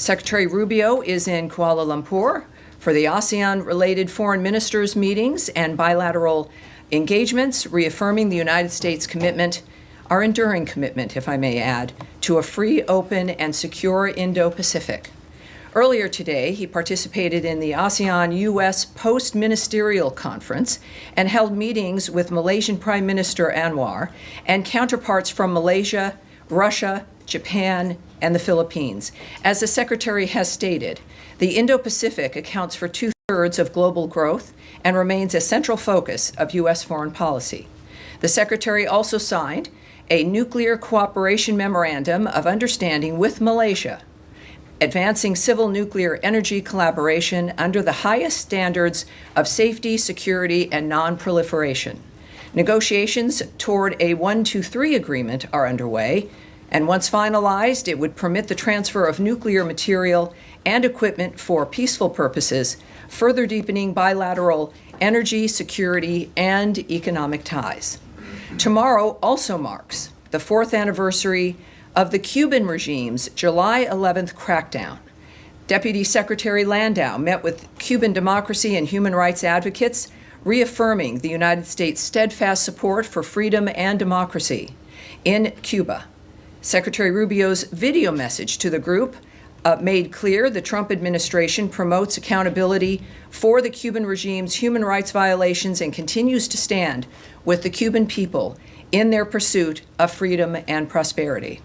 Secretary Rubio is in Kuala Lumpur for the ASEAN-related foreign ministers' meetings and bilateral engagements, reaffirming the United States' commitment, our enduring commitment, if I may add, to a free, open, and secure Indo-Pacific. Earlier today, he participated in the ASEAN-US Post-Ministerial Conference and held meetings with Malaysian Prime Minister Anwar and counterparts from Malaysia, Russia, Japan, and the Philippines. As the Secretary has stated, the Indo-Pacific accounts for 2/3 of global growth and remains a central focus of U.S. foreign policy. The Secretary also signed a nuclear cooperation memorandum of understanding with Malaysia, advancing civil nuclear energy collaboration under the highest standards of safety, security, and non-proliferation. Negotiations toward a 1-2-3 agreement are underway, and once finalized, it would permit the transfer of nuclear material and equipment for peaceful purposes, further deepening bilateral energy, security, and economic ties. Tomorrow also marks the 4th anniversary of the Cuban regime's July 11th crackdown. Deputy Secretary Landau met with Cuban democracy and human rights advocates, reaffirming the United States' steadfast support for freedom and democracy in Cuba. Secretary Rubio's video message to the group made clear the Trump administration promotes accountability for the Cuban regime's human rights violations and continues to stand with the Cuban people in their pursuit of freedom and prosperity.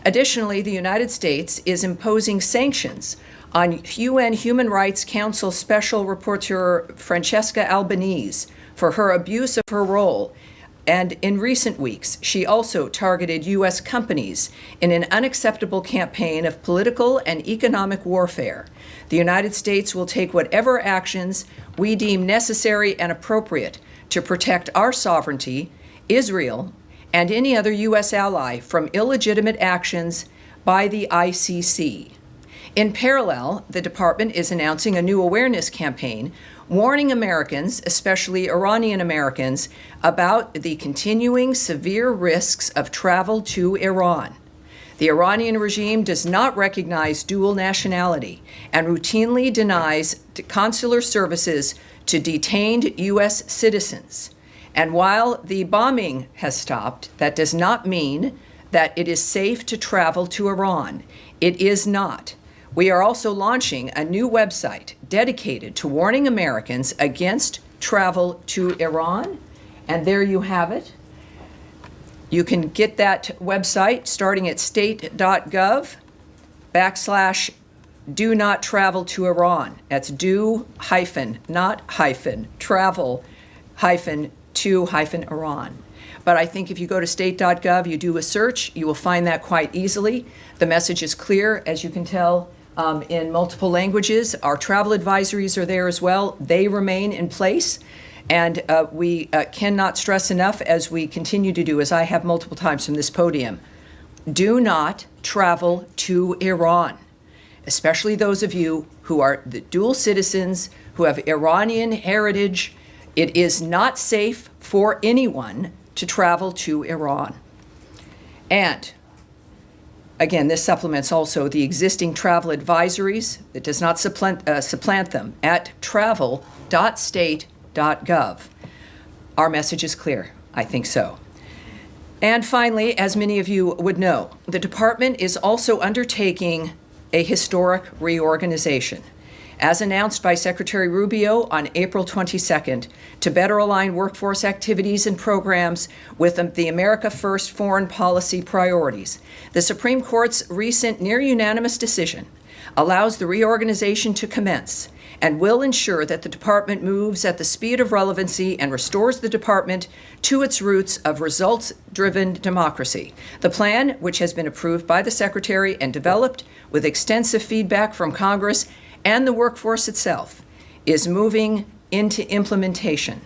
Additionally, the United States is imposing sanctions on UN Human Rights Council Special Rapporteur Francesca Albanese for her abuse of her role. And in recent weeks, she also targeted U.S. companies in an unacceptable campaign of political and economic warfare. The United States will take whatever actions we deem necessary and appropriate to protect our sovereignty, Israel, and any other U.S. ally from illegitimate actions by the ICC. In parallel, the department is announcing a new awareness campaign warning Americans, especially Iranian Americans, about the continuing severe risks of travel to Iran. The Iranian regime does not recognize dual nationality and routinely denies consular services to detained U.S. citizens. And while the bombing has stopped, that does not mean that it is safe to travel to Iran. It is not. We are also launching a new website dedicated to warning Americans against travel to Iran. And there you have it. You can get that website starting at state.gov/do not travel to Iran. That's do-not-travel-to-Iran. But I think if you go to state.gov, you do a search, you will find that quite easily. The message is clear, as you can tell, in multiple languages. Our travel advisories are there as well. They remain in place. And we cannot stress enough, as we continue to do, as I have multiple times from this podium, do not travel to Iran, especially those of you who are the dual citizens, who have Iranian heritage. It is not safe for anyone to travel to Iran. And again, this supplements also the existing travel advisories. It does not supplant them at travel.state.gov. Our message is clear. I think so. And finally, as many of you would know, the department is also undertaking a historic reorganization, as announced by Secretary Rubio on April 22nd, to better align workforce activities and programs with the America First foreign policy priorities. The Supreme Court's recent near-unanimous decision allows the reorganization to commence and will ensure that the department moves at the speed of relevancy and restores the department to its roots of results-driven democracy. The plan, which has been approved by the Secretary and developed with extensive feedback from Congress and the workforce itself, is moving into implementation.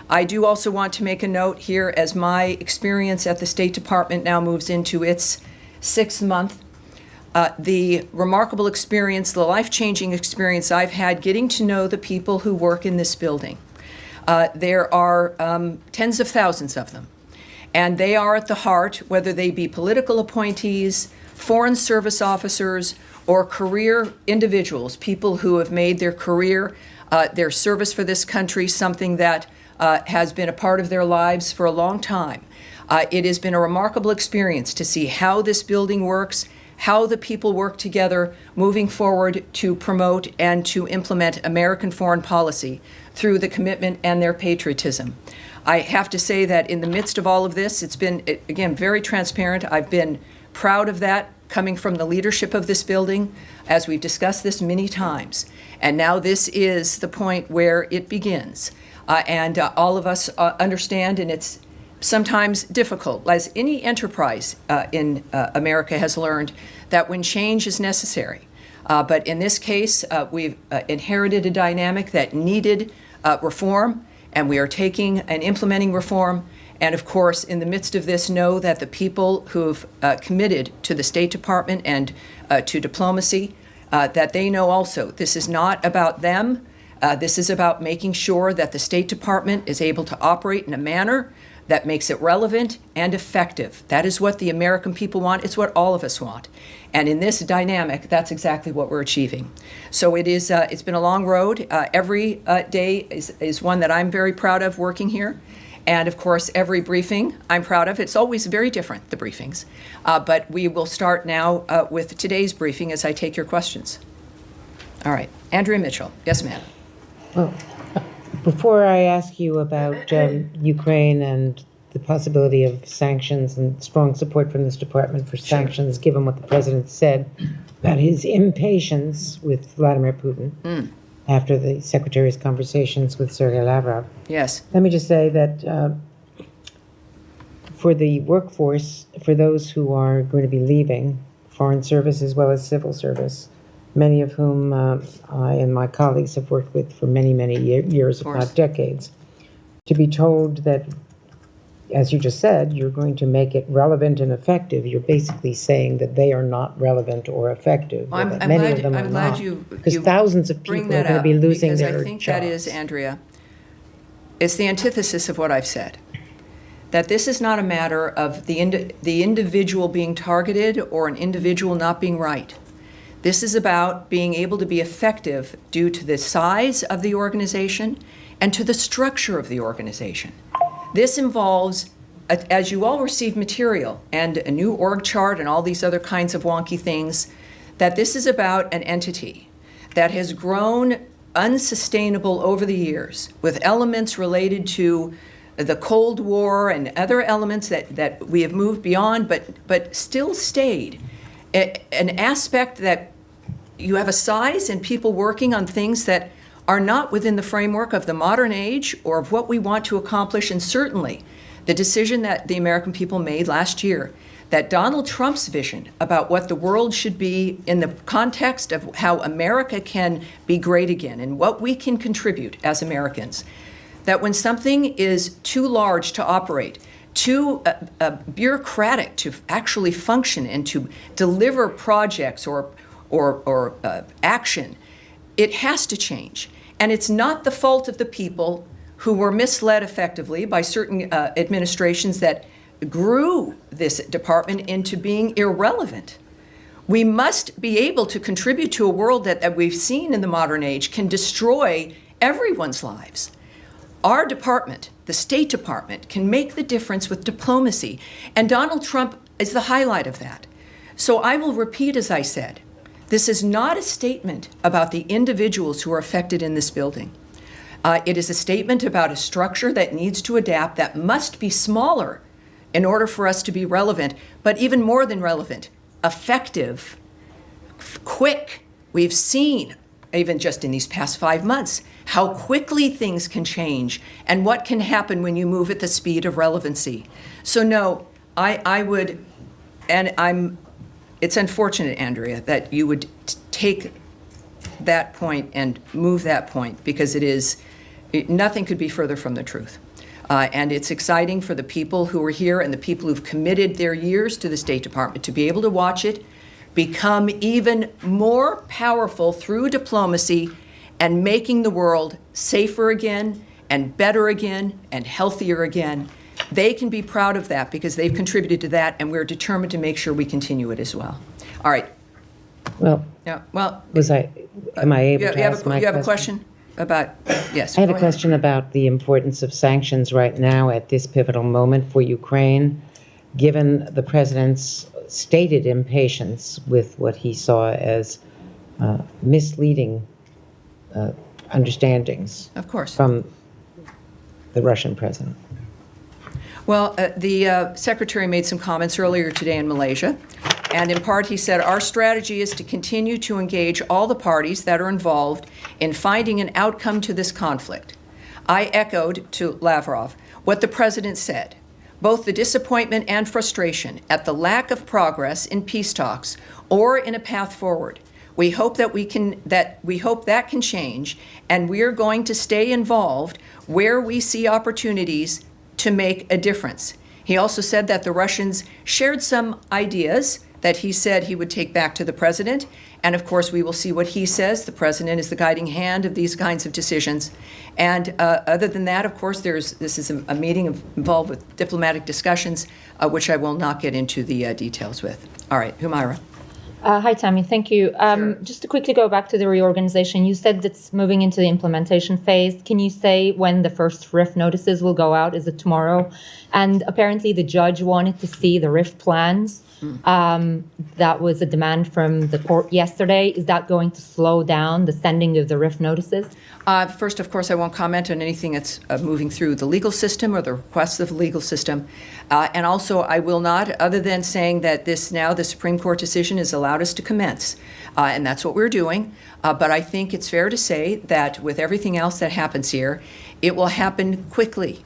I do also want to make a note here, as my experience at the State Department now moves into its 6th month, the remarkable experience, the life-changing experience I've had getting to know the people who work in this building. There are tens of thousands of them, and they are at the heart, whether they be political appointees, foreign service officers, or career individuals, people who have made their career, their service for this country, something that has been a part of their lives for a long time. It has been a remarkable experience to see how this building works, how the people work together moving forward to promote and to implement American foreign policy through the commitment and their patriotism. I have to say that in the midst of all of this, it's been, again, very transparent. I've been proud of that coming from the leadership of this building, as we've discussed this many times. And now this is the point where it begins. And all of us understand, and it's sometimes difficult, as any enterprise in America has learned, that when change is necessary. But in this case, we've inherited a dynamic that needed reform, and we are taking and implementing reform. And of course, in the midst of this, know that the people who've committed to the State Department and to diplomacy, that they know also this is not about them. This is about making sure that the State Department is able to operate in a manner that makes it relevant and effective. That is what the American people want. It's what all of us want. And in this dynamic, that's exactly what we're achieving. So it is, it's been a long road. Every day is one that I'm very proud of working here. And of course, every briefing I'm proud of. It's always very different, the briefings. But we will start now with today's briefing as I take your questions. All right, Andrea Mitchell. Yes, ma'am. Well, before I ask you about Ukraine and the possibility of sanctions and strong support from this department for sanctions, given what the president said about his impatience with Vladimir Putin after the secretary's conversations with Sergei Lavrov. Yes. Let me just say that for the workforce, for those who are going to be leaving foreign service as well as civil service, many of whom I and my colleagues have worked with for many, many years, if not decades, to be told that, as you just said, you're going to make it relevant and effective. You're basically saying that they are not relevant or effective. I'm glad you because thousands of people are going to be losing their jobs. I think that is, Andrea, it's the antithesis of what I've said. That this is not a matter of the individual being targeted or an individual not being right. This is about being able to be effective due to the size of the organization and to the structure of the organization. This involves, as you all receive material and a new org chart and all these other kinds of wonky things, that this is about an entity that has grown unsustainable over the years with elements related to the Cold War and other elements that we have moved beyond, but still stayed. An aspect that you have a size and people working on things that are not within the framework of the modern age or of what we want to accomplish, and certainly the decision that the American people made last year, that Donald Trump's vision about what the world should be in the context of how America can be great again and what we can contribute as Americans, that when something is too large to operate, too bureaucratic to actually function and to deliver projects or action, it has to change. And it's not the fault of the people who were misled effectively by certain administrations that grew this department into being irrelevant. We must be able to contribute to a world that we've seen in the modern age can destroy everyone's lives. Our department, the State Department, can make the difference with diplomacy. And Donald Trump is the highlight of that. So I will repeat, as I said, this is not a statement about the individuals who are affected in this building. It is a statement about a structure that needs to adapt, that must be smaller in order for us to be relevant, but even more than relevant, effective, quick. We've seen, even just in these past 5 months, how quickly things can change and what can happen when you move at the speed of relevancy. So no, I would, and it's unfortunate, Andrea, that you would take that point and move that point, because nothing could be further from the truth. And it's exciting for the people who are here and the people who've committed their years to the State Department to be able to watch it become even more powerful through diplomacy and making the world safer again and better again and healthier again. They can be proud of that because they've contributed to that, and we're determined to make sure we continue it as well. All right. Well, Yeah, well, am I able you to ask my you have a question about, yes. I had go a ahead. question about the importance of sanctions right now at this pivotal moment for Ukraine, given the president's stated impatience with what he saw as misleading understandings Of course. from the Russian president. Well, the secretary made some comments earlier today in Malaysia, and in part he said, our strategy is to continue to engage all the parties that are involved in finding an outcome to this conflict. I echoed to Lavrov what the president said, both the disappointment and frustration at the lack of progress in peace talks or in a path forward. We hope that that can change, and we're going to stay involved where we see opportunities to make a difference. He also said that the Russians shared some ideas that he said he would take back to the president. And of course, we will see what he says. The president is the guiding hand of these kinds of decisions. And other than that, of course, this is a meeting involved with diplomatic discussions, which I will not get into the details with. All right, Humaira. Hi, Tammy. Thank you. Sure. Just to quickly go back to the reorganization, you said it's moving into the implementation phase. Can you say when the first RIF notices will go out? Is it tomorrow? And apparently the judge wanted to see the RIF plans. That was a demand from the court yesterday. Is that going to slow down the sending of the RIF notices? First, of course, I won't comment on anything that's moving through the legal system or the requests of the legal system. And also, I will not, other than saying that the Supreme Court decision has allowed us to commence. And that's what we're doing. But I think it's fair to say that with everything else that happens here, it will happen quickly.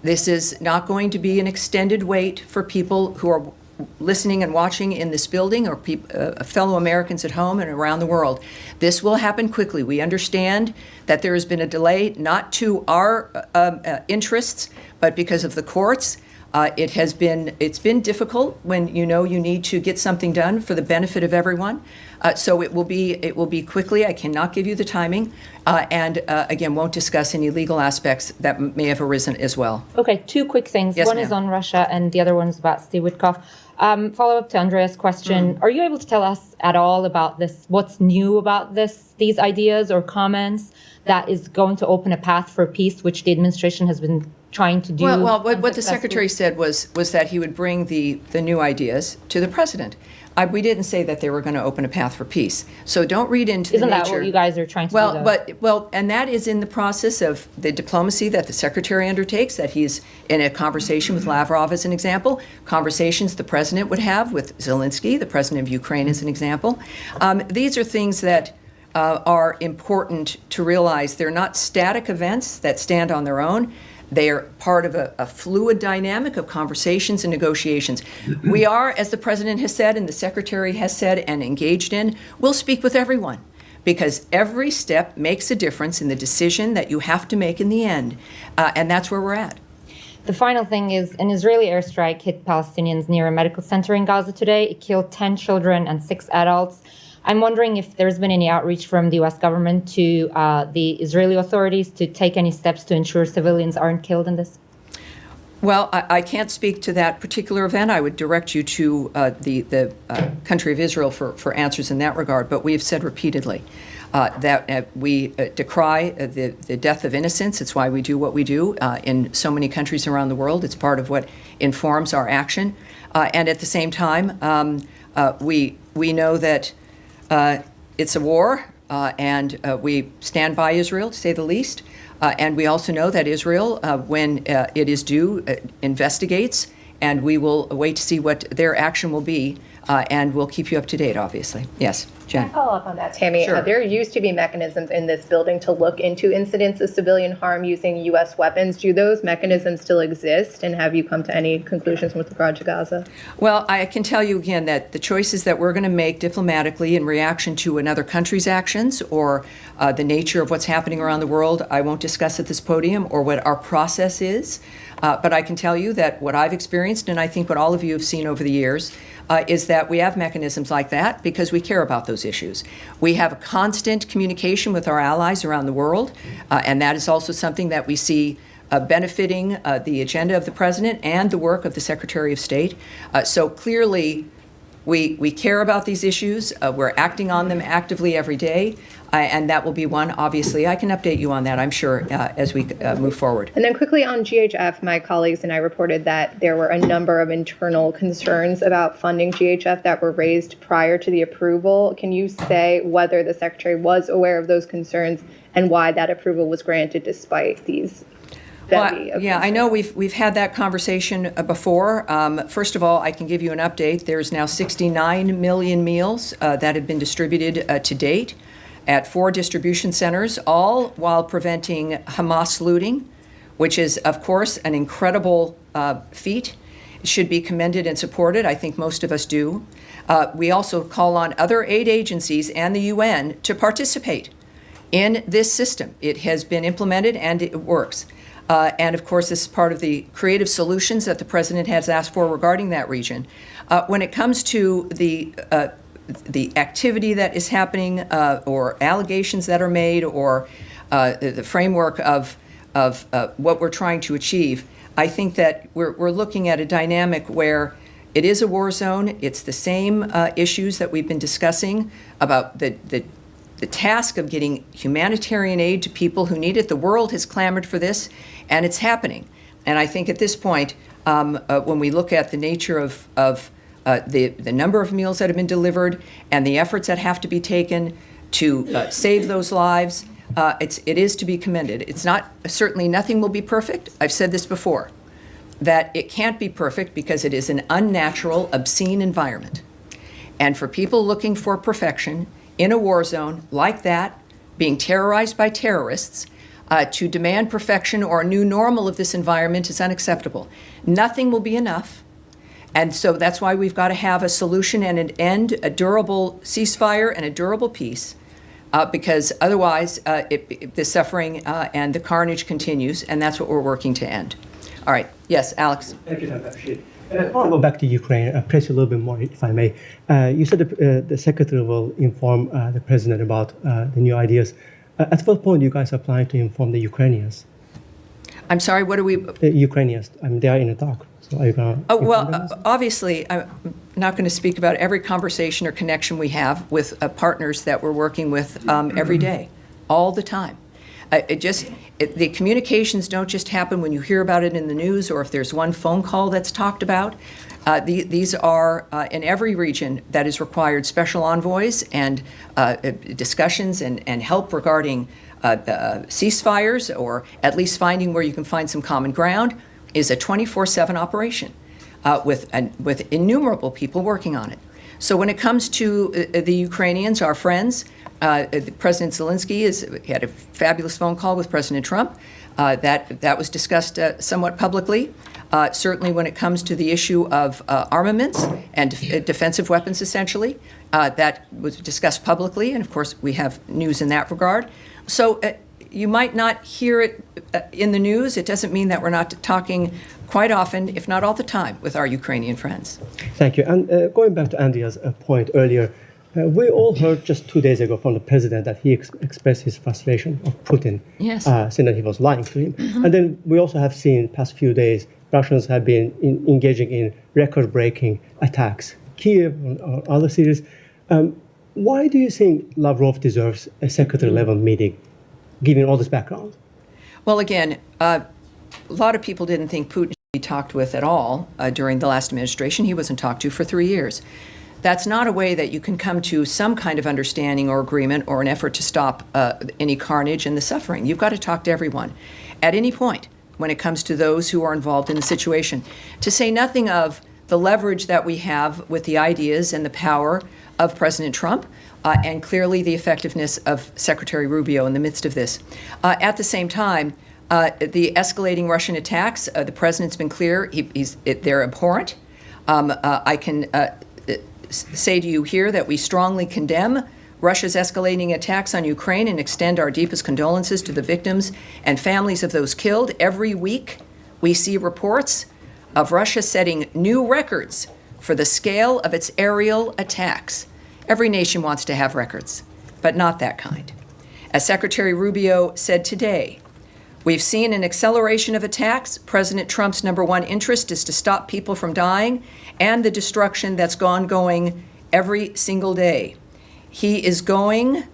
This is not going to be an extended wait for people who are listening and watching in this building or fellow Americans at home and around the world. This will happen quickly. We understand that there has been a delay, not to our interests, but because of the courts. It's been difficult when you know you need to get something done for the benefit of everyone. So it will be quickly. I cannot give you the timing, and again, won't discuss any legal aspects that may have arisen as well. Okay, two quick things. Yes, One ma'am. is on Russia and the other one's about Steve Witkoff. Follow up to Andrea's question. Are you able to tell us at all about this? What's new about these ideas or comments that is going to open a path for peace, which the administration has been trying to do? Well, what the unsuccessfully? secretary said was that he would bring the new ideas to the president. We didn't say that they were going to open a path for peace. So don't read into Isn't the nature. that what you guys are trying to do? Well, and that is in the process of the diplomacy that the secretary undertakes, that he's in a conversation with Lavrov as an example, conversations the president would have with Zelensky, the president of Ukraine as an example. These are things that are important to realize. They're not static events that stand on their own. They are part of a fluid dynamic of conversations and negotiations. We are, as the president has said and the secretary has said and engaged in, we'll speak with everyone because every step makes a difference in the decision that you have to make in the end. And that's where we're at. The final thing is an Israeli airstrike hit Palestinians near a medical center in Gaza today. It killed 10 children and 6 adults. I'm wondering if there's been any outreach from the U.S. government to the Israeli authorities to take any steps to ensure civilians aren't killed in this? Well, I can't speak to that particular event. I would direct you to the country of Israel for answers in that regard. But we have said repeatedly that we decry the death of innocents. It's why we do what we do in so many countries around the world. It's part of what informs our action. And at the same time, we know that it's a war, and we stand by Israel, to say the least. And we also know that Israel, when it is due, investigates, and we will wait to see what their action will be, and we'll keep you up to date, obviously. Yes, Jen. Can I follow up on that, Tammy? Sure. There used to be mechanisms in this building to look into incidents of civilian harm using U.S. weapons. Do those mechanisms still exist, and have you come to any conclusions with regard to Gaza? Well, I can tell you again that the choices that we're going to make diplomatically in reaction to another country's actions or the nature of what's happening around the world, I won't discuss at this podium, or what our process is. But I can tell you that what I've experienced, and I think what all of you have seen over the years, is that we have mechanisms like that because we care about those issues. We have a constant communication with our allies around the world, and that is also something that we see benefiting the agenda of the president and the work of the Secretary of State. So clearly, We care about these issues. We're acting on them actively every day, and that will be one. Obviously, I can update you on that, I'm sure, as we move forward. And then quickly on GHF, my colleagues and I reported that there were a number of internal concerns about funding GHF that were raised prior to the approval. Can you say whether the Secretary was aware of those concerns and why that approval was granted despite these? Yeah, I know we've had that conversation before. First of all, I can give you an update. There's now 69 million meals that have been distributed to date at 4 distribution centers, all while preventing Hamas looting, which is, of course, an incredible feat. It should be commended and supported. I think most of us do. We also call on other aid agencies and the UN to participate in this system. It has been implemented and it works. And of course, this is part of the creative solutions that the president has asked for regarding that region. When it comes to the activity that is happening, or allegations that are made, or the framework of what we're trying to achieve, I think that we're looking at a dynamic where it is a war zone. It's the same issues that we've been discussing about the task of getting humanitarian aid to people who need it. The world has clamored for this, and it's happening. And I think at this point, when we look at the nature of the number of meals that have been delivered and the efforts that have to be taken to save those lives, it is to be commended. It's not, certainly nothing will be perfect. I've said this before, that it can't be perfect because it is an unnatural, obscene environment. And for people looking for perfection in a war zone like that, being terrorized by terrorists, to demand perfection or a new normal of this environment is unacceptable. Nothing will be enough. And so that's why we've got to have a solution and an end, a durable ceasefire and a durable peace, because otherwise the suffering and the carnage continues, and that's what we're working to end. All right. Yes, Alex. Thank you, Dr. Rashid. I want to go back to Ukraine, press you a little bit more, if I may. You said the Secretary will inform the President about the new ideas. At what point do you guys are planning to inform the Ukrainians? I'm sorry, what are we? The Ukrainians, I mean, they are in the dark. So are you going to inform them? Obviously, I'm not going to speak about every conversation or connection we have with partners that we're working with every day, all the time. The communications don't just happen when you hear about it in the news or if there's one phone call that's talked about. These are, in every region that is required, special envoys and discussions and help regarding ceasefires, or at least finding where you can find some common ground, is a 24/7 operation with innumerable people working on it. So when it comes to the Ukrainians, our friends, President Zelensky had a fabulous phone call with President Trump. That was discussed somewhat publicly. Certainly when it comes to the issue of armaments and defensive weapons, essentially, that was discussed publicly. And of course, we have news in that regard. So you might not hear it in the news. It doesn't mean that we're not talking quite often, if not all the time, with our Ukrainian friends. Thank you. And going back to Andrea's point earlier, we all heard just 2 days ago from the president that he expressed his frustration of Putin, Yes. saying that he was lying to him. And then we also have seen past few days, Russians have been engaging in record-breaking attacks, Kiev or other cities. Why do you think Lavrov deserves a secretary-level meeting, given all this background? Well, again, a lot of people didn't think Putin should be talked with at all during the last administration. He wasn't talked to for 3 years. That's not a way that you can come to some kind of understanding or agreement or an effort to stop any carnage and the suffering. You've got to talk to everyone at any point when it comes to those who are involved in the situation. To say nothing of the leverage that we have with the ideas and the power of President Trump, and clearly the effectiveness of Secretary Rubio in the midst of this. At the same time, the escalating Russian attacks, the president's been clear, they're abhorrent. I can say to you here that we strongly condemn Russia's escalating attacks on Ukraine and extend our deepest condolences to the victims and families of those killed. Every week, we see reports of Russia setting new records for the scale of its aerial attacks. Every nation wants to have records, but not that kind. As Secretary Rubio said today, We've seen an acceleration of attacks. President Trump's number one interest is to stop people from dying and the destruction that's ongoing every single day. He is going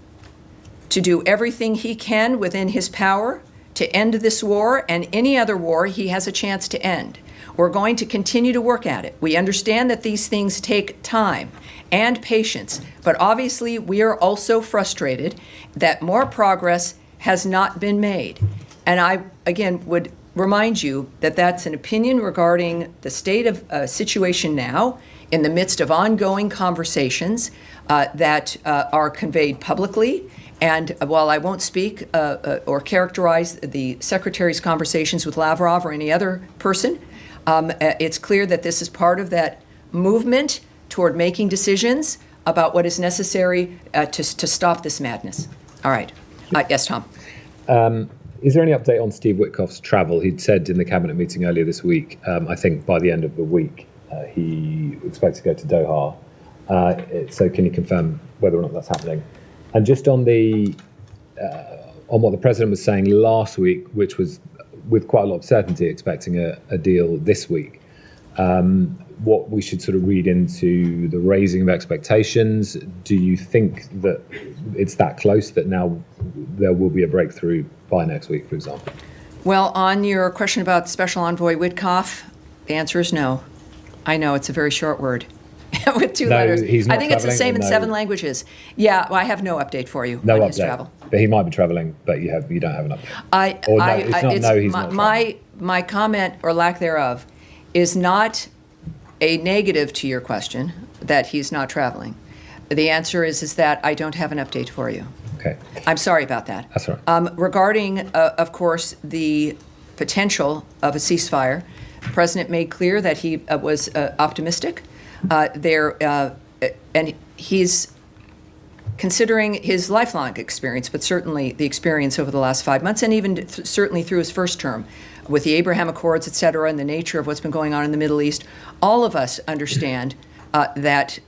to do everything he can within his power to end this war and any other war he has a chance to end. We're going to continue to work at it. We understand that these things take time and patience, but obviously we are also frustrated that more progress has not been made. And I, again, would remind you that that's an opinion regarding the state of situation now in the midst of ongoing conversations that are conveyed publicly. And while I won't speak or characterize the Secretary's conversations with Lavrov or any other person, it's clear that this is part of that movement toward making decisions about what is necessary to stop this madness. All right. Yes, Tom. Is there any update on Steve Witkoff's travel? He'd said in the cabinet meeting earlier this week, I think by the end of the week, he expects to go to Doha. So can you confirm whether or not that's happening? And just on on what the president was saying last week, which was with quite a lot of certainty expecting a deal this week, what we should sort of read into the raising of expectations. Do you think that it's that close that now there will be a breakthrough by next week, for example? Well, on your question about Special Envoy Witkoff, the answer is no. I know, it's a very short word with two letters. He's not I think it's the traveling, same in no? 7 languages. Yeah, well, I have no update for you No on update. his travel. But he might be traveling, but you don't have an update. He's not traveling. My comment or lack thereof is not a negative to your question that he's not traveling. The answer is that I don't have an update for you. Okay. I'm sorry about that. That's all right. Regarding, of course, the potential of a ceasefire, the president made clear that he was optimistic. And he's considering his lifelong experience, but certainly the experience over the last 5 months, and even certainly through his first term, with the Abraham Accords, et cetera, and the nature of what's been going on in the Middle East, all of us understand that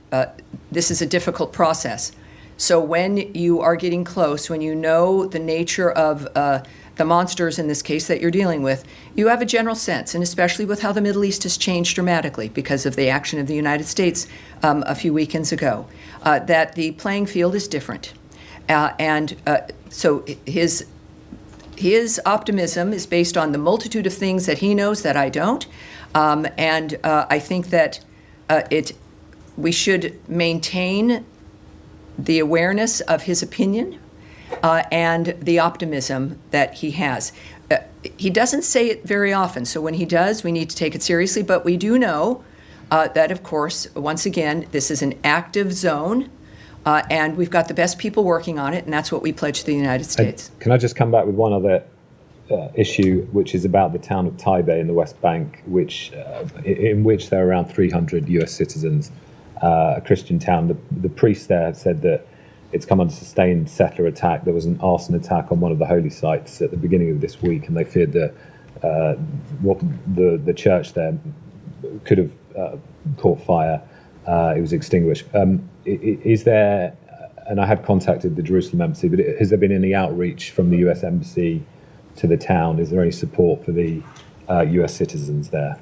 this is a difficult process. So when you are getting close, when you know the nature of the monsters in this case that you're dealing with, you have a general sense, and especially with how the Middle East has changed dramatically because of the action of the United States a few weekends ago, that the playing field is different. So his optimism is based on the multitude of things that he knows that I don't. I think that we should maintain the awareness of his opinion and the optimism that he has. He doesn't say it very often, so when he does, we need to take it seriously. But we do know that, of course, once again, this is an active zone, and we've got the best people working on it, and that's what we pledge to the United States. Can I just come back with one other issue, which is about the town of Taibeh in the West Bank, in which there are around 300 U.S. citizens, a Christian town. The priest there said that it's come under sustained settler attack. There was an arson attack on one of the holy sites at the beginning of this week, and they feared that the church there could have caught fire. It was extinguished. Is there, and I have contacted the Jerusalem embassy, but has there been any outreach from the U.S. embassy to the town? Is there any support for the U.S. citizens there?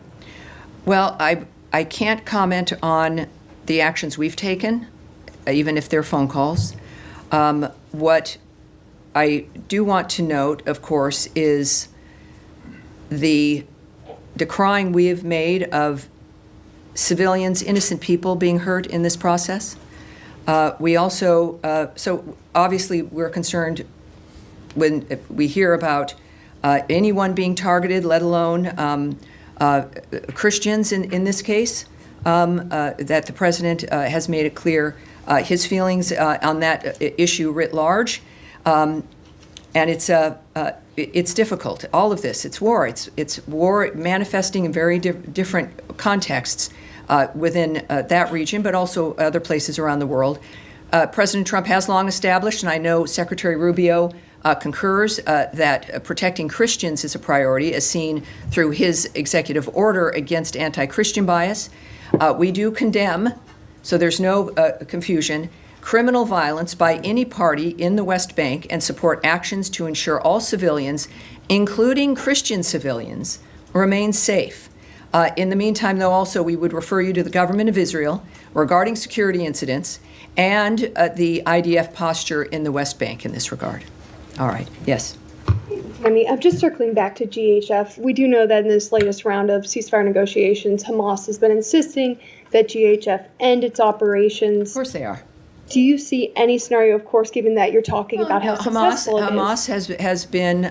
Well, I can't comment on the actions we've taken, even if they're phone calls. What I do want to note, of course, is the decrying we have made of civilians, innocent people being hurt in this process. We also, so obviously we're concerned when we hear about anyone being targeted, let alone Christians in this case, that the president has made it clear his feelings on that issue writ large. And it's difficult. All of this, it's war. It's war manifesting in very different contexts within that region, but also other places around the world. President Trump has long established, and I know Secretary Rubio concurs, that protecting Christians is a priority, as seen through his executive order against anti-Christian bias. We do condemn, so there's no confusion, criminal violence by any party in the West Bank and support actions to ensure all civilians, including Christian civilians, remain safe. In the meantime, though, also we would refer you to the government of Israel regarding security incidents and the IDF posture in the West Bank in this regard. All right. Yes. Tammy, I'm just circling back to GHF. We do know that in this latest round of ceasefire negotiations, Hamas has been insisting that GHF end its operations. Of course they are. Do you see any scenario, of course, given that you're talking about how successful it is? Hamas has been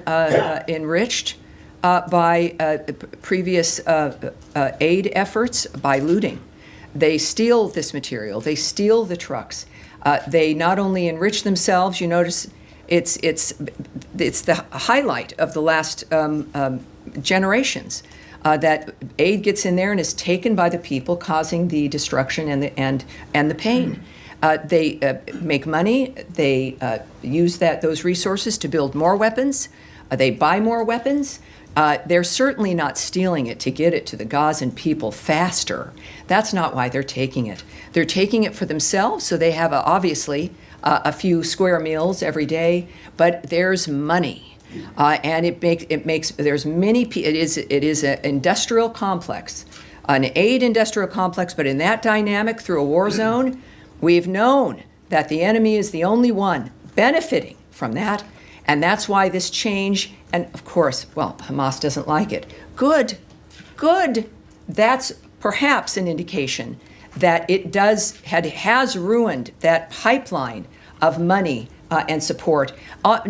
enriched by previous aid efforts by looting. They steal this material. They steal the trucks. They not only enrich themselves. You notice it's the highlight of the last generations that aid gets in there and is taken by the people, causing the destruction and the pain. They make money. They use those resources to build more weapons. They buy more weapons. They're certainly not stealing it to get it to the Gazan people faster. That's not why they're taking it. They're taking it for themselves, so they have obviously a few square meals every day. But there's money, and it makes there's many. It is an industrial complex, an aid industrial complex. But in that dynamic, through a war zone, we've known that the enemy is the only one benefiting from that. And that's why this change, and of course, well, Hamas doesn't like it. Good. That's perhaps an indication that it has ruined that pipeline of money and support. You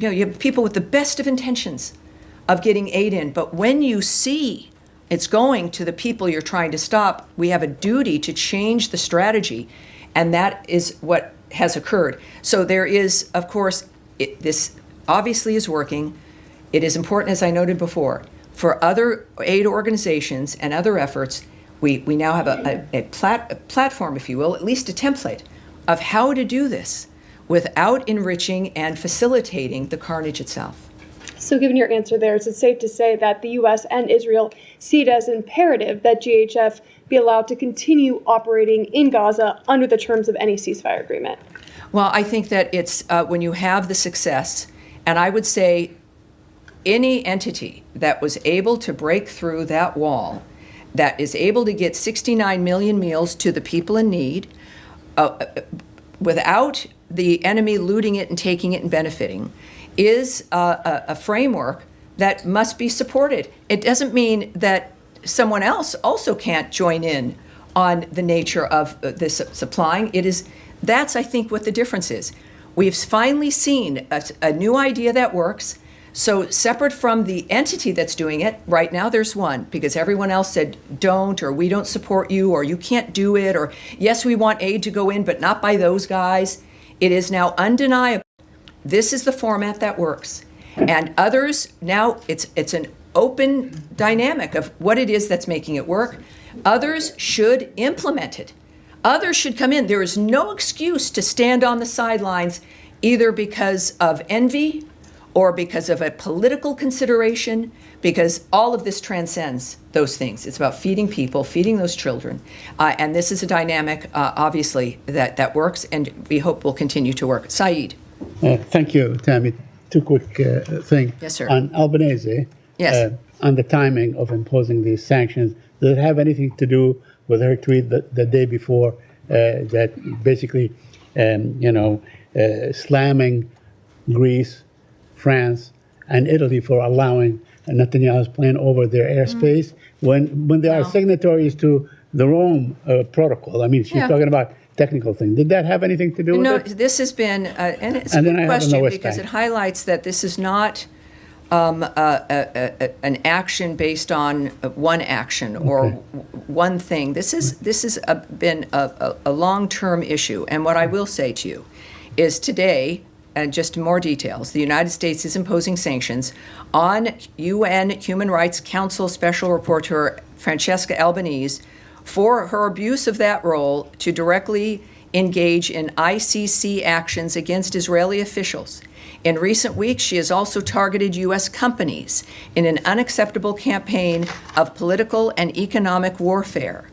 have people with the best of intentions of getting aid in, but when you see it's going to the people you're trying to stop, we have a duty to change the strategy, and that is what has occurred. So there is, of course, this obviously is working. It is important, as I noted before, for other aid organizations and other efforts. We now have a platform, if you will, at least a template of how to do this without enriching and facilitating the carnage itself. So given your answer there, is it safe to say that the U.S. and Israel see it as imperative that GHF be allowed to continue operating in Gaza under the terms of any ceasefire agreement? Well, I think that it's when you have the success, and I would say any entity that was able to break through that wall, that is able to get 69 million meals to the people in need, without the enemy looting it and taking it and benefiting, is a framework that must be supported. It doesn't mean that someone else also can't join in on the nature of this supplying. That's, I think, what the difference is. We've finally seen a new idea that works. So separate from the entity that's doing it, right now there's one, because everyone else said don't, or we don't support you, or you can't do it, or yes, we want aid to go in, but not by those guys. It is now undeniable. This is the format that works. And others, now it's an open dynamic of what it is that's making it work. Others should implement it. Others should come in. There is no excuse to stand on the sidelines, either because of envy or because of a political consideration, because all of this transcends those things. It's about feeding people, feeding those children. And this is a dynamic, obviously, that works, and we hope will continue to work. Saeed. Thank you, Tammy. Two quick things. Yes, sir. On Albanese, Yes. On the timing of imposing these sanctions, does it have anything to do with her tweet the day before that basically, slamming Greece, France, and Italy for allowing Netanyahu's plane over their airspace when they are signatories to the Rome Protocol? I mean, she's talking about technical things. Did that have anything to do with No, it? this has been, and it's And a then I good have on the question West because it Bank. highlights that this is not an action based on one action or one thing. This has been a long-term issue. And what I will say to you is today, and just more details, the United States is imposing sanctions on UN Human Rights Council Special Rapporteur Francesca Albanese for her abuse of that role to directly engage in ICC actions against Israeli officials. In recent weeks, she has also targeted U.S. companies in an unacceptable campaign of political and economic warfare.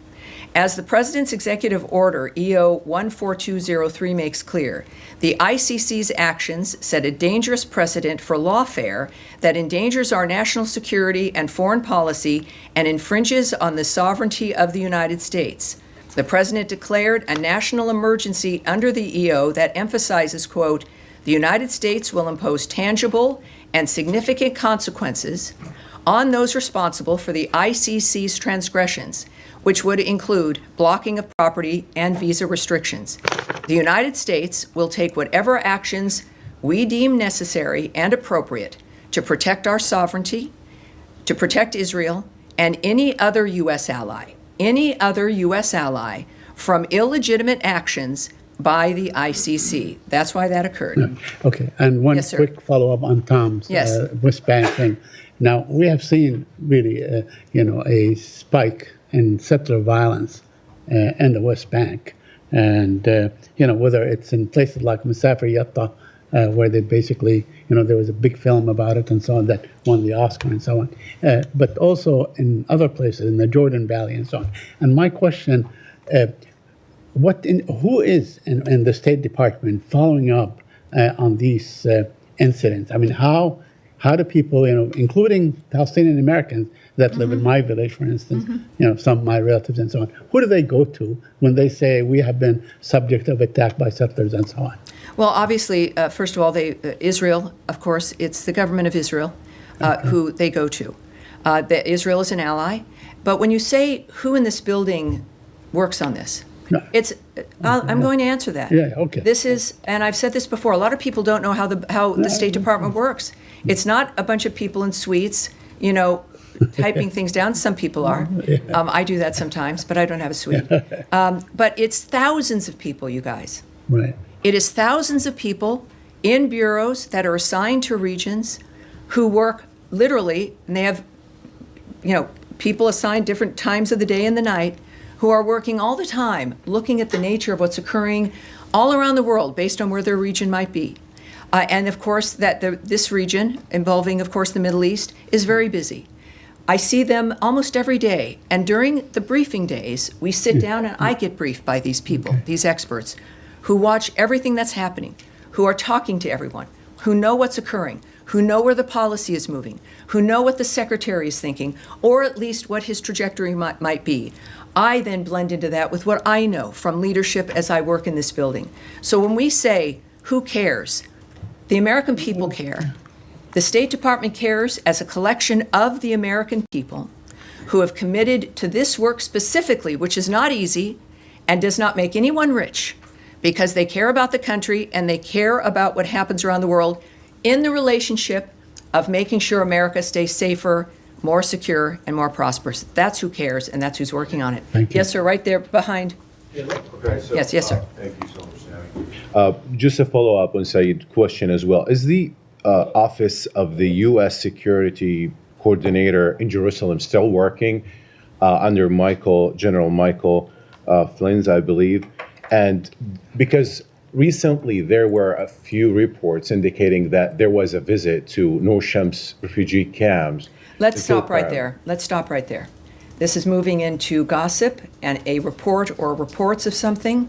As the President's Executive Order, EO 14203, makes clear, the ICC's actions set a dangerous precedent for lawfare that endangers our national security and foreign policy and infringes on the sovereignty of the United States. The President declared a national emergency under the EO that emphasizes, quote, the United States will impose tangible and significant consequences on those responsible for the ICC's transgressions, which would include blocking of property and visa restrictions. The United States will take whatever actions we deem necessary and appropriate to protect our sovereignty, to protect Israel, and any other U.S. ally from illegitimate actions by the ICC. That's why that occurred. Okay, and one Yes, sir. quick follow-up on Tom's Yes. West Bank thing. Now, we have seen really, a spike in settler violence in the West Bank. And, whether it's in places like Masafer Yatta, where they basically, there was a big film about it and so on that won the Oscar and so on, but also in other places, in the Jordan Valley and so on. And my question, who is in the State Department following up on these incidents? I mean, how do people, including Palestinian Americans that live in my village, for instance, some of my relatives and so on, who do they go to when they say we have been subject of attack by settlers and so on? Well, obviously, first of all, Israel, of course, it's the government of Israel who they go to. Israel is an ally. But when you say who in this building works on this, I'm going to answer that. Yeah, okay. This is, and I've said this before, a lot of people don't know how the State Department works. It's not a bunch of people in suites, typing things down. Some people are. I do that sometimes, but I don't have a suite. But it's thousands of people, you guys. Right. It is thousands of people in bureaus that are assigned to regions who work literally, and they have, people assigned different times of the day and the night who are working all the time looking at the nature of what's occurring all around the world based on where their region might be. And of course, this region, involving, of course, the Middle East, is very busy. I see them almost every day. And during the briefing days, we sit down and I get briefed by these people, these experts, who watch everything that's happening, who are talking to everyone, who know what's occurring, who know where the policy is moving, who know what the secretary is thinking, or at least what his trajectory might be. I then blend into that with what I know from leadership as I work in this building. So when we say, who cares? The American people care. The State Department cares as a collection of the American people who have committed to this work specifically, which is not easy and does not make anyone rich, because they care about the country and they care about what happens around the world in the relationship of making sure America stays safer, more secure, and more prosperous. That's who cares, and that's who's working on it. Thank you. Yes, sir, right there behind. Okay, so, Yes, sir. Thank you so much, Sammy. Just a follow-up on Saeed's question as well. Is the Office of the U.S. Security Coordinator in Jerusalem still working under General Michael Flynn, I believe? And because recently there were a few reports indicating that there was a visit to Noor Shams refugee camps. Let's stop right there. Let's stop right there. This is moving into gossip and a report or reports of something.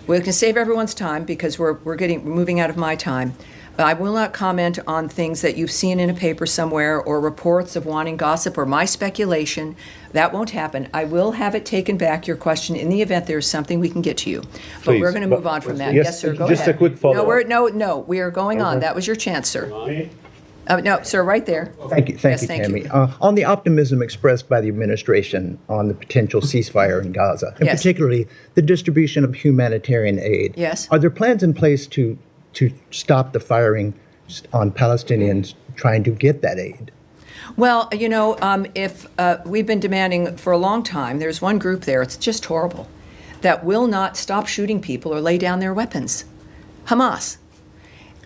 We can save everyone's time because we're moving out of my time. I will not comment on things that you've seen in a paper somewhere or reports of wanting gossip or my speculation. That won't happen. I will have it taken back, your question, in the event there's something we can get to you. But Please, we're going to move on from that. yes, Yes, sir, go just ahead. a quick follow-up. No, we are going on. That was your chance, sir. No, sir, right there. Thank you, Yes, thank Tammy. you. On the optimism expressed by the administration on the potential ceasefire in Gaza, and Yes. particularly the distribution of humanitarian aid, Yes. are there plans in place to stop the firing on Palestinians trying to get that aid? Well, if we've been demanding for a long time, there's one group there, it's just horrible, that will not stop shooting people or lay down their weapons. Hamas.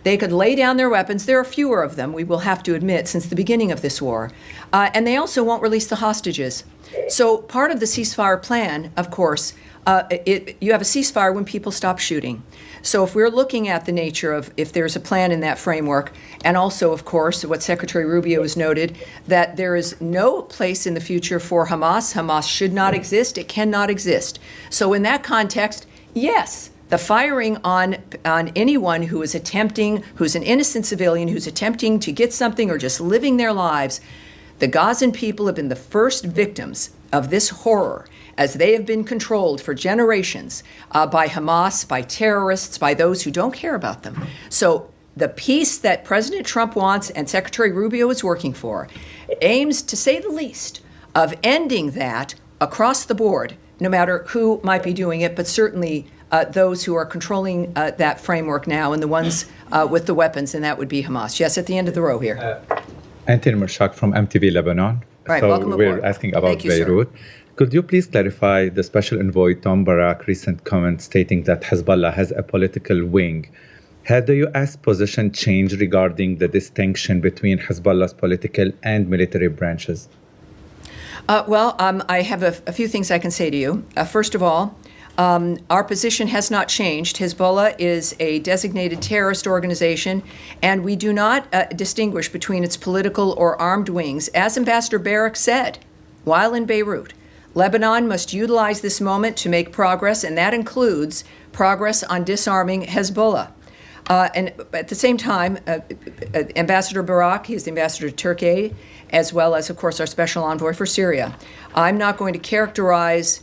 They could lay down their weapons. There are fewer of them, we will have to admit, since the beginning of this war. And they also won't release the hostages. So part of the ceasefire plan, of course, you have a ceasefire when people stop shooting. So if we're looking at the nature of if there's a plan in that framework, and also, of course, what Secretary Rubio has noted, that there is no place in the future for Hamas. Hamas should not exist. It cannot exist. So in that context, yes, the firing on anyone who is attempting, who's an innocent civilian, who's attempting to get something or just living their lives, the Gazan people have been the first victims of this horror, as they have been controlled for generations by Hamas, by terrorists, by those who don't care about them. So the peace that President Trump wants and Secretary Rubio is working for aims, to say the least, of ending that across the board, no matter who might be doing it, but certainly those who are controlling that framework now and the ones with the weapons, and that would be Hamas. Yes, at the end of the row here. Anthony Mershak from MTV Lebanon. Right, so welcome we're aboard. asking about Thank you, sir. Beirut. Could you please clarify the Special Envoy Tom Barak's recent comment stating that Hezbollah has a political wing? Had the U.S. position changed regarding the distinction between Hezbollah's political and military branches? I have a few things I can say to you. First of all, our position has not changed. Hezbollah is a designated terrorist organization, and we do not distinguish between its political or armed wings. As Ambassador Barak said while in Beirut, Lebanon must utilize this moment to make progress, and that includes progress on disarming Hezbollah. And at the same time, Ambassador Barak, he's the ambassador to Turkey, as well as, of course, our special envoy for Syria. I'm not going to characterize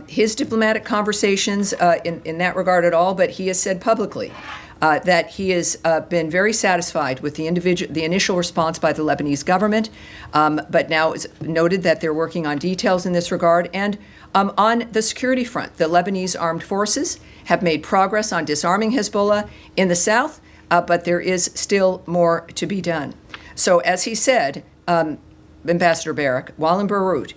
his diplomatic conversations in that regard at all, but he has said publicly that he has been very satisfied with the initial response by the Lebanese government, but now it's noted that they're working on details in this regard. And on the security front, the Lebanese armed forces have made progress on disarming Hezbollah in the south, but there is still more to be done. So as he said, Ambassador Barak, while in Beirut,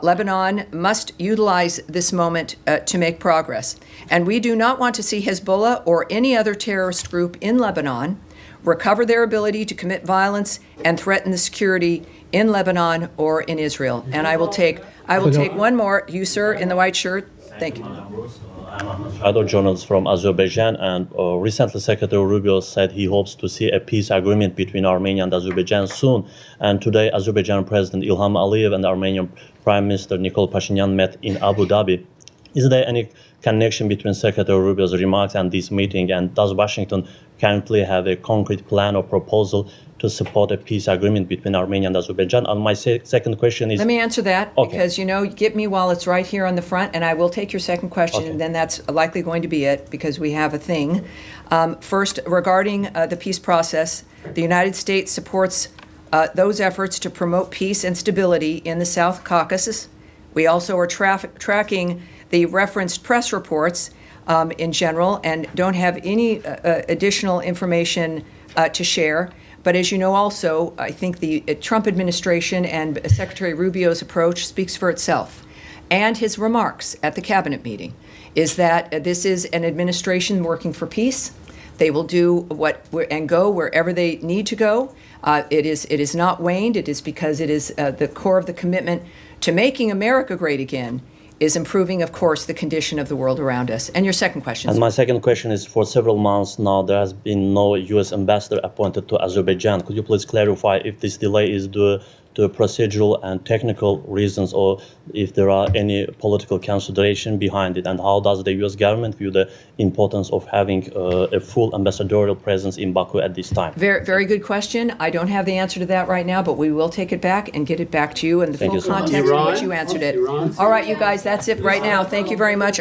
Lebanon must utilize this moment to make progress. And we do not want to see Hezbollah or any other terrorist group in Lebanon recover their ability to commit violence and threaten the security in Lebanon or in Israel. And I will take one more. You, sir, in the white shirt. Thank you. Other journalists from Azerbaijan, and recently Secretary Rubio said he hopes to see a peace agreement between Armenia and Azerbaijan soon. And today, Azerbaijan President Ilham Aliyev and Armenian Prime Minister Nikol Pashinyan met in Abu Dhabi. Is there any connection between Secretary Rubio's remarks and this meeting? And does Washington currently have a concrete plan or proposal to support a peace agreement between Armenia and Azerbaijan? And my second question is... Let me answer that, Okay. because, get me while it's right here on the front, and I will take your second question, Okay. and then that's likely going to be it, because we have a thing. First, regarding the peace process, the United States supports those efforts to promote peace and stability in the South Caucasus. We also are tracking the referenced press reports in general and don't have any additional information to share. But as you know also, I think the Trump administration and Secretary Rubio's approach speaks for itself. And his remarks at the cabinet meeting is that this is an administration working for peace. They will do and go wherever they need to go. It is not waned. It is because it is the core of the commitment to making America great again is improving, of course, the condition of the world around us. And your second question. And my second question is, for several months now, there has been no U.S. ambassador appointed to Azerbaijan. Could you please clarify if this delay is due to procedural and technical reasons, or if there are any political consideration behind it? And how does the U.S. government view the importance of having a full ambassadorial presence in Baku at this time? Very, very good question. I don't have the answer to that right now, but we will take it back and get it back to you in the Thank full you so much. context in which you answered it. All right, you guys, that's it right now. Thank you very much.